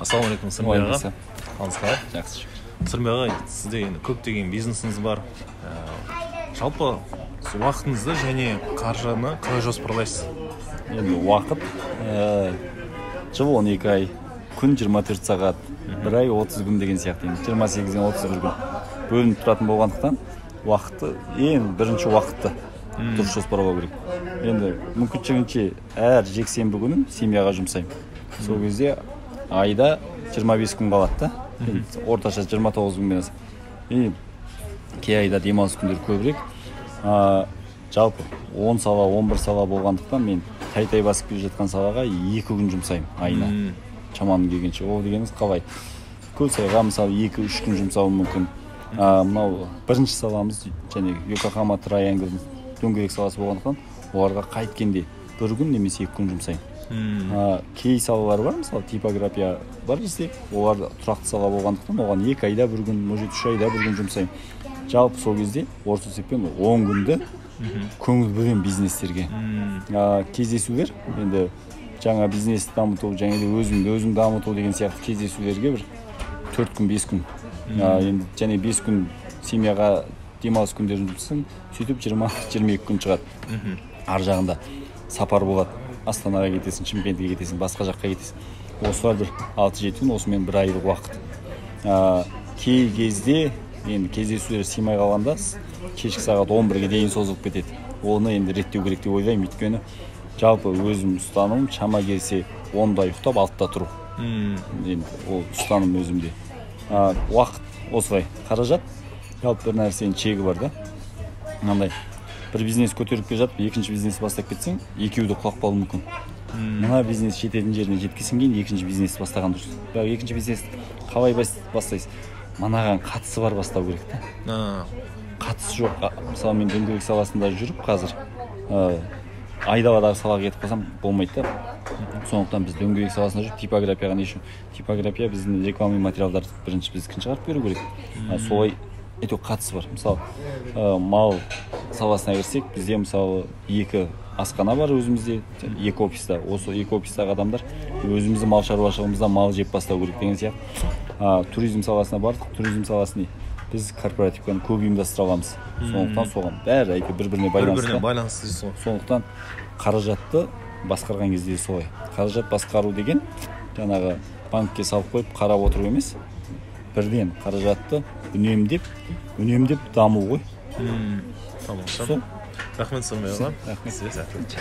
Ассалаумағалейкум, Сырмай аға. Қалыңыз қалай? Жақсы. Сырмай аға, сізде енді көптеген бизнесіңіз бар. Жалпы уақытыңызды және қаржыны қалай жоспарлайсыз? Енді уақыт жыл 12 ай, күн 24 сағат, бір ай 30 күн деген сияқты. 28-ден 31 күн бөлініп тұратын болғандықтан, уақытты ең бірінші уақытты дұрыс жоспарлау керек. Енді мүмкіншілігінше әр жексенбі күнін семьяға жұмсаймын. Сол кезде айда 25 күн қалады да. Орташа 29 күн менен. Кей айда демалыс күндер көбірек. Жалпы 10 сала, 11 сала болғандықтан мен тай басып келе жатқан салаға 2 күн жұмсаймын айына. Шаманым келгенше. Ол дегеніңіз қалай? Көлсайға мысалы 2-3 күн жұмсауым мүмкін. Мынау бірінші саламыз және Йокохама Триангл дөңгелек саласы болғандықтан оларға қайткенде 1 күн немесе 2 күн жұмсаймын. Кей салалар бар, мысалы типография бар бізде, олар тұрақты сала болғандықтан оған 2 айда 1 күн, может 3 айда 1 күн жұмсаймын. Жалпы сол кезде орта есеппен 10 күнді көңіл бөлемін бизнестерге. Кездесулер, енді жаңа бизнесті дамыту, және де өзім дамыту деген сияқты кездесулерге бір 4 күн, 5 күн. Енді және 5 күн семьяға демалыс күндерін жұмсасаң, сөйтіп 20-22 күн шығады. Ар жағында сапар болады. Астанаға кетесің, Шымкентке кетесің, басқа жаққа кетесің. Осылар бір 6-7 күн, осымен бір айлық уақыт. Кей кезде енді кездесулер сыймай қалғанда кешкі сағат 11-ге дейін созылып кетеді. Оны енді реттеу керек деп ойлаймын, өйткені жалпы өзім ұстанымым шама келсе 10-да ұйықтап 6-да тұру. Енді ол ұстаным өзімде. Уақыт осылай. Қаражат жалпы бір нәрсенің чегі бар да. Мынандай бір бизнес көтеріп келе жатып, екінші бизнес бастап кетсең, екеуді құлап қалуы мүмкін. Мына бизнес жететін жеріне жеткеннен кейін екінші бизнес бастаған дұрыс. Бірақ екінші бизнес қалай бастайсыз? Мынаған қатысы бар бастау керек та. Қатысы жоқ. Мысалы мен дөңгелек саласында жүріп қазір айдаладағы салаға кетіп қалсам болмайды да. Сондықтан біз дөңгелек саласында жүріп типографияға не үшін? Типография біздің рекламный материалдарды бірінші біздікін шығарып беру керек. Солай әйтеуір қатысы бар. Мысалы мал саласына кірсек, бізде мысалы 2 асхана бар өзімізде, 2 офиста. Осы 2 офистағы адамдар өзіміздің мал шаруашылығымызда мал жеп бастау керек деген сияқты. Туризм саласына бардық. Туризм саласын біз корпоративканы көп ұйымдастыра аламыз. Сондықтан соған бәрі бір-біріне байланысты. Сондықтан қаражатты басқарған кезде солай. Қаражат басқару деген жаңағы банкке салып қойып қарап отыру емес. Бірден қаражатты үнемдеп даму ғой. Тамам. Рахмет Сырмай аға. Рахмет.